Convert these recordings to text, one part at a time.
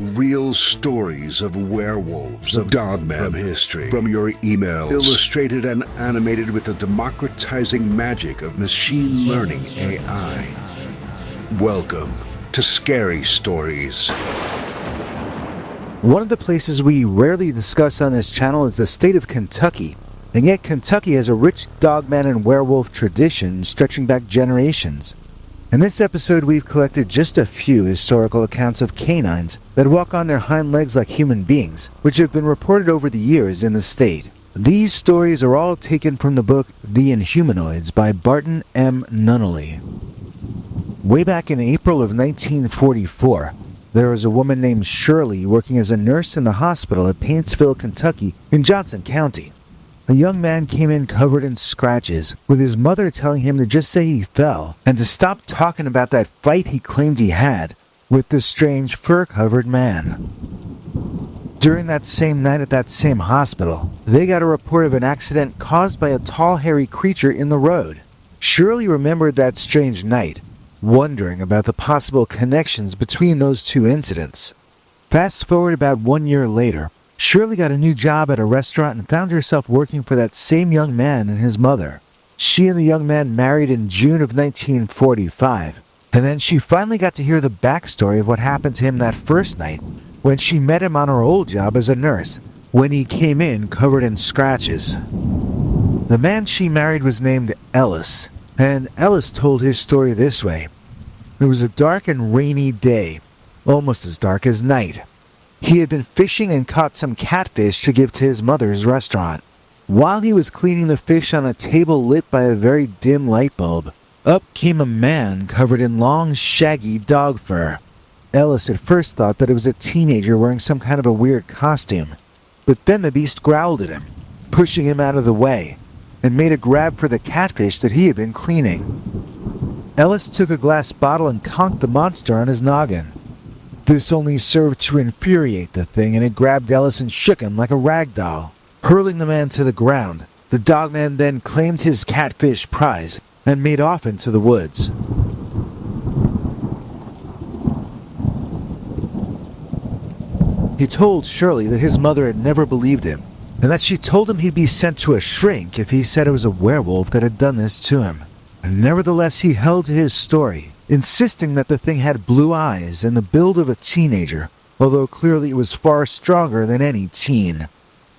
real stories of werewolves, of dogman history, from your emails, illustrated and animated with the democratizing magic of machine learning AI. Welcome to Scary Stories. One of the places we rarely discuss on this channel is the state of Kentucky, and yet Kentucky has a rich dogman and werewolf tradition stretching back generations. In this episode, we've collected just a few historical accounts of canines that walk on their hind legs like human beings, which have been reported over the years in the state. These stories are all taken from the book The Inhumanoids by Barton M. Nunnelly. Way back in April of 1944, there was a woman named Shirley working as a nurse in the hospital at Paintsville, Kentucky in Johnson County. A young man came in covered in scratches, with his mother telling him to just say he fell, and to stop talking about that fight he claimed he had with the strange fur-covered man. During that same night at that same hospital, they got a report of an accident caused by a tall, hairy creature in the road. Shirley remembered that strange night, wondering about the possible connections between those two incidents. Fast forward about 1 year later, Shirley got a new job at a restaurant and found herself working for that same young man and his mother. She and the young man married in June of 1945, and then she finally got to hear the backstory of what happened to him that first night when she met him on her old job as a nurse, when he came in covered in scratches. The man she married was named Ellis, and Ellis told his story this way. It was a dark and rainy day, almost as dark as night. He had been fishing and caught some catfish to give to his mother's restaurant. While he was cleaning the fish on a table lit by a very dim light bulb, up came a man covered in long, shaggy dog fur. Ellis at first thought that it was a teenager wearing some kind of a weird costume, but then the beast growled at him, pushing him out of the way, and made a grab for the catfish that he had been cleaning. Ellis took a glass bottle and conked the monster on his noggin. This only served to infuriate the thing, and it grabbed Ellis and shook him like a rag doll, hurling the man to the ground. The dogman then claimed his catfish prize and made off into the woods. He told Shirley that his mother had never believed him, and that she told him he'd be sent to a shrink if he said it was a werewolf that had done this to him. Nevertheless, he held to his story, insisting that the thing had blue eyes and the build of a teenager, although clearly it was far stronger than any teen.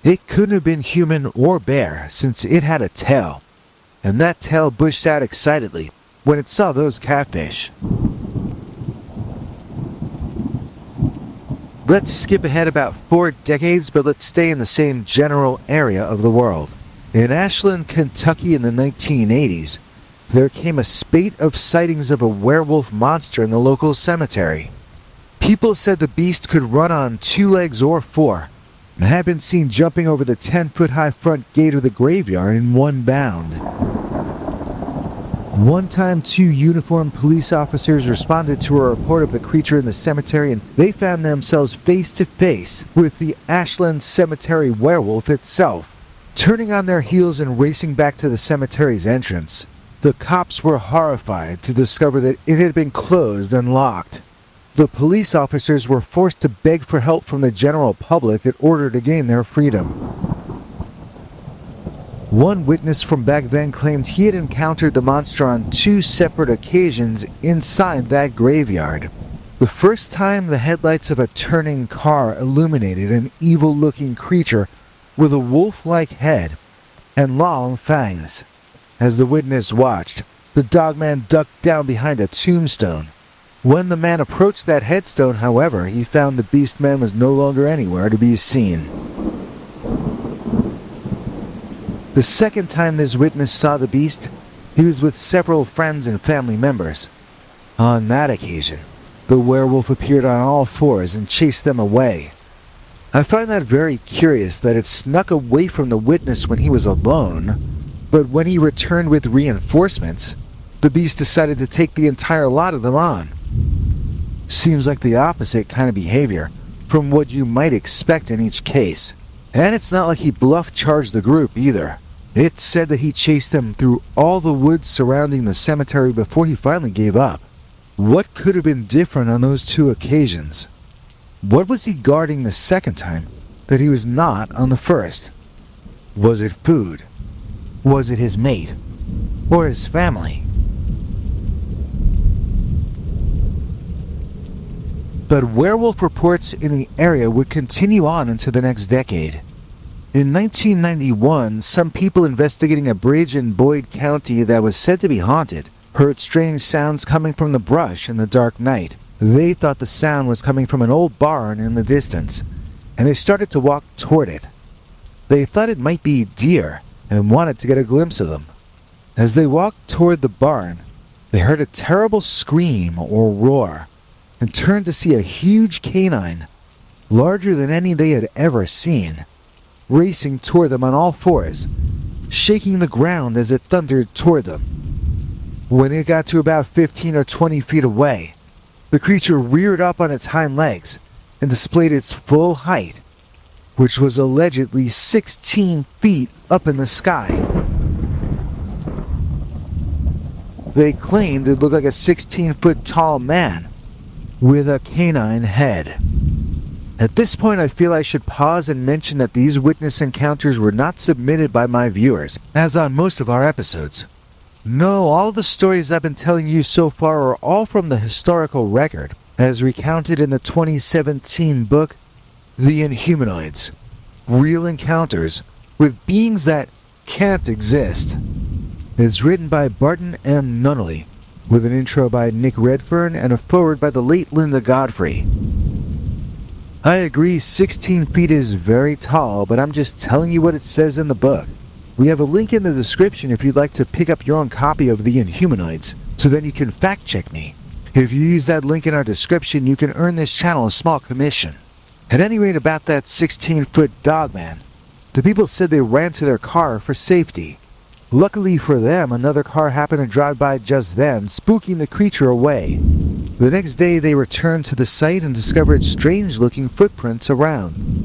It couldn't have been human or bear, since it had a tail, and that tail bushed out excitedly when it saw those catfish. Let's skip ahead about 4 decades, but let's stay in the same general area of the world. In Ashland, Kentucky in the 1980s, there came a spate of sightings of a werewolf monster in the local cemetery. People said the beast could run on 2 legs or 4, and had been seen jumping over the 10-foot-high front gate of the graveyard in one bound. One time, 2 uniformed police officers responded to a report of the creature in the cemetery, and they found themselves face to face with the Ashland Cemetery werewolf itself. Turning on their heels and racing back to the cemetery's entrance, the cops were horrified to discover that it had been closed and locked. The police officers were forced to beg for help from the general public in order to gain their freedom. One witness from back then claimed he had encountered the monster on 2 separate occasions inside that graveyard. The first time, the headlights of a turning car illuminated an evil-looking creature with a wolf-like head and long fangs. As the witness watched, the dogman ducked down behind a tombstone. When the man approached that headstone, however, he found the beastman was no longer anywhere to be seen. The second time this witness saw the beast, he was with several friends and family members. On that occasion, the werewolf appeared on all 4s and chased them away. I find that very curious that it snuck away from the witness when he was alone, but when he returned with reinforcements, the beast decided to take the entire lot of them on. Seems like the opposite kind of behavior from what you might expect in each case. And it's not like he bluff charged the group either. It's said that he chased them through all the woods surrounding the cemetery before he finally gave up. What could have been different on those 2 occasions? What was he guarding the second time that he was not on the first? Was it food? Was it his mate? Or his family? But werewolf reports in the area would continue on into the next decade. In 1991, some people investigating a bridge in Boyd County that was said to be haunted heard strange sounds coming from the brush in the dark night. They thought the sound was coming from an old barn in the distance, and they started to walk toward it. They thought it might be deer and wanted to get a glimpse of them. As they walked toward the barn, they heard a terrible scream or roar and turned to see a huge canine, larger than any they had ever seen, racing toward them on all fours, shaking the ground as it thundered toward them. When it got to about 15 or 20 feet away, the creature reared up on its hind legs and displayed its full height, which was allegedly 16 feet up in the sky. They claimed it looked like a 16-foot tall man with a canine head. At this point, I feel I should pause and mention that these witness encounters were not submitted by my viewers, as on most of our episodes. No, all the stories I've been telling you so far are all from the historical record, as recounted in the 2017 book, The Inhumanoids, Real Encounters with Beings That Can't Exist. It's written by Barton M. Nunnelly, with an intro by Nick Redfern and a foreword by the late Linda Godfrey. I agree 16 feet is very tall, but I'm just telling you what it says in the book. We have a link in the description if you'd like to pick up your own copy of The Inhumanoids, so then you can fact check me. If you use that link in our description, you can earn this channel a small commission. At any rate, about that 16-foot dogman, the people said they ran to their car for safety. Luckily for them, another car happened to drive by just then, spooking the creature away. The next day, they returned to the site and discovered strange-looking footprints around.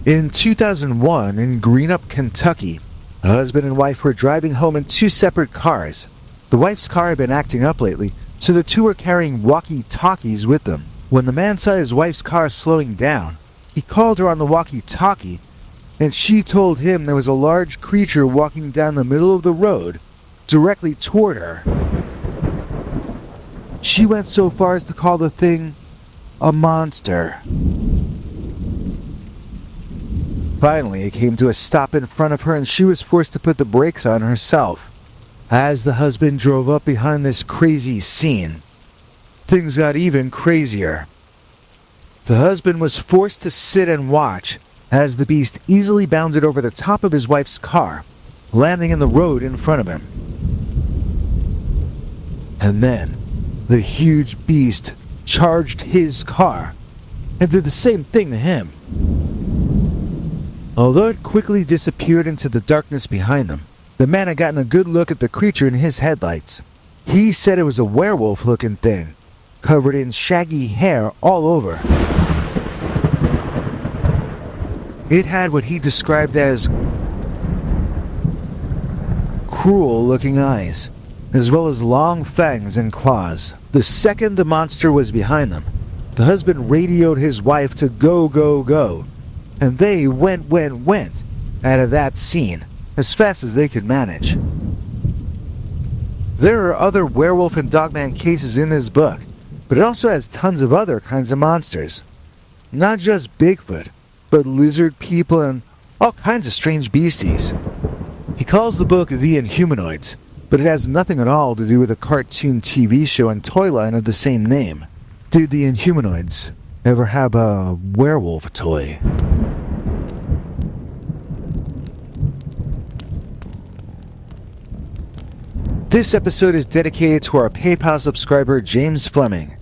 In 2001, in Greenup, Kentucky, a husband and wife were driving home in two separate cars. The wife's car had been acting up lately, so the two were carrying walkie-talkies with them. When the man saw his wife's car slowing down, he called her on the walkie-talkie, and she told him there was a large creature walking down the middle of the road, directly toward her. She went so far as to call the thing a monster. Finally, it came to a stop in front of her, and she was forced to put the brakes on herself. As the husband drove up behind this crazy scene, things got even crazier. The husband was forced to sit and watch as the beast easily bounded over the top of his wife's car, landing in the road in front of him. And then, the huge beast charged his car and did the same thing to him. Although it quickly disappeared into the darkness behind them, the man had gotten a good look at the creature in his headlights. He said it was a werewolf-looking thing, covered in shaggy hair all over. It had what he described as cruel-looking eyes, as well as long fangs and claws. The second the monster was behind them, the husband radioed his wife to go, go, go, and they went out of that scene as fast as they could manage. There are other werewolf and dogman cases in this book, but it also has tons of other kinds of monsters. Not just Bigfoot, but lizard people and all kinds of strange beasties. He calls the book The Inhumanoids, but it has nothing at all to do with a cartoon TV show and toy line of the same name. Did the Inhumanoids ever have a werewolf toy? This episode is dedicated to our PayPal subscriber, James Fleming.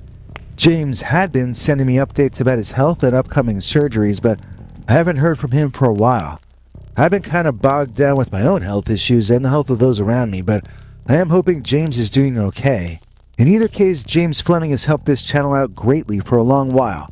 James had been sending me updates about his health and upcoming surgeries, but I haven't heard from him for a while. I've been kind of bogged down with my own health issues and the health of those around me, but I am hoping James is doing okay. In either case, James Fleming has helped this channel out greatly for a long while,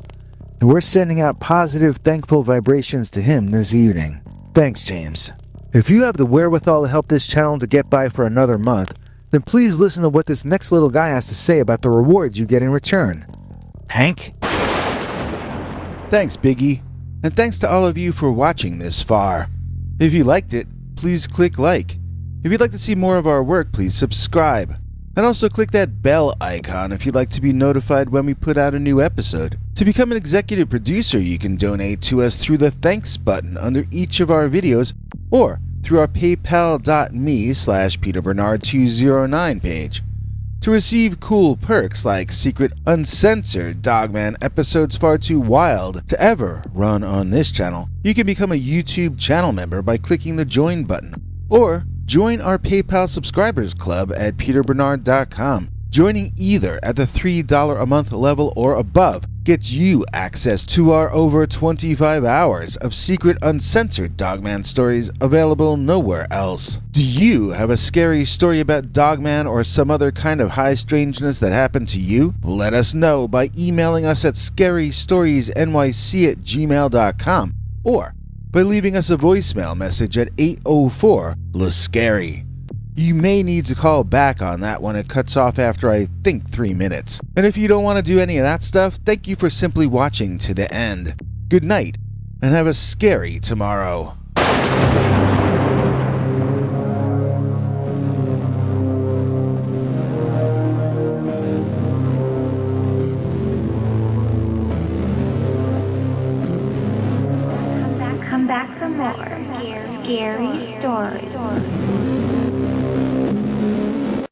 and we're sending out positive, thankful vibrations to him this evening. Thanks, James. If you have the wherewithal to help this channel to get by for another month, then please listen to what this next little guy has to say about the rewards you get in return. Hank? Thanks, Biggie. And thanks to all of you for watching this far. If you liked it, please click like. If you'd like to see more of our work, please subscribe. And also click that bell icon if you'd like to be notified when we put out a new episode. To become an executive producer, you can donate to us through the thanks button under each of our videos or through our paypal.me/PeterBernard209 page. To receive cool perks like secret uncensored Dogman episodes far too wild to ever run on this channel, you can become a YouTube channel member by clicking the join button, or join our PayPal subscribers club at peterbernard.com. Joining either at the $3 a month level or above gets you access to our over 25 hours of secret uncensored Dogman stories available nowhere else. Do you have a scary story about Dogman or some other kind of high strangeness that happened to you? Let us know by emailing us at scarystoriesnyc@gmail.com or by leaving us a voicemail message at 804-LA-SCARY. You may need to call back on that one. It cuts off after, I think, 3 minutes. And if you don't want to do any of that stuff, thank you for simply watching to the end. Good night, and have a scary tomorrow. Come back for more scary stories.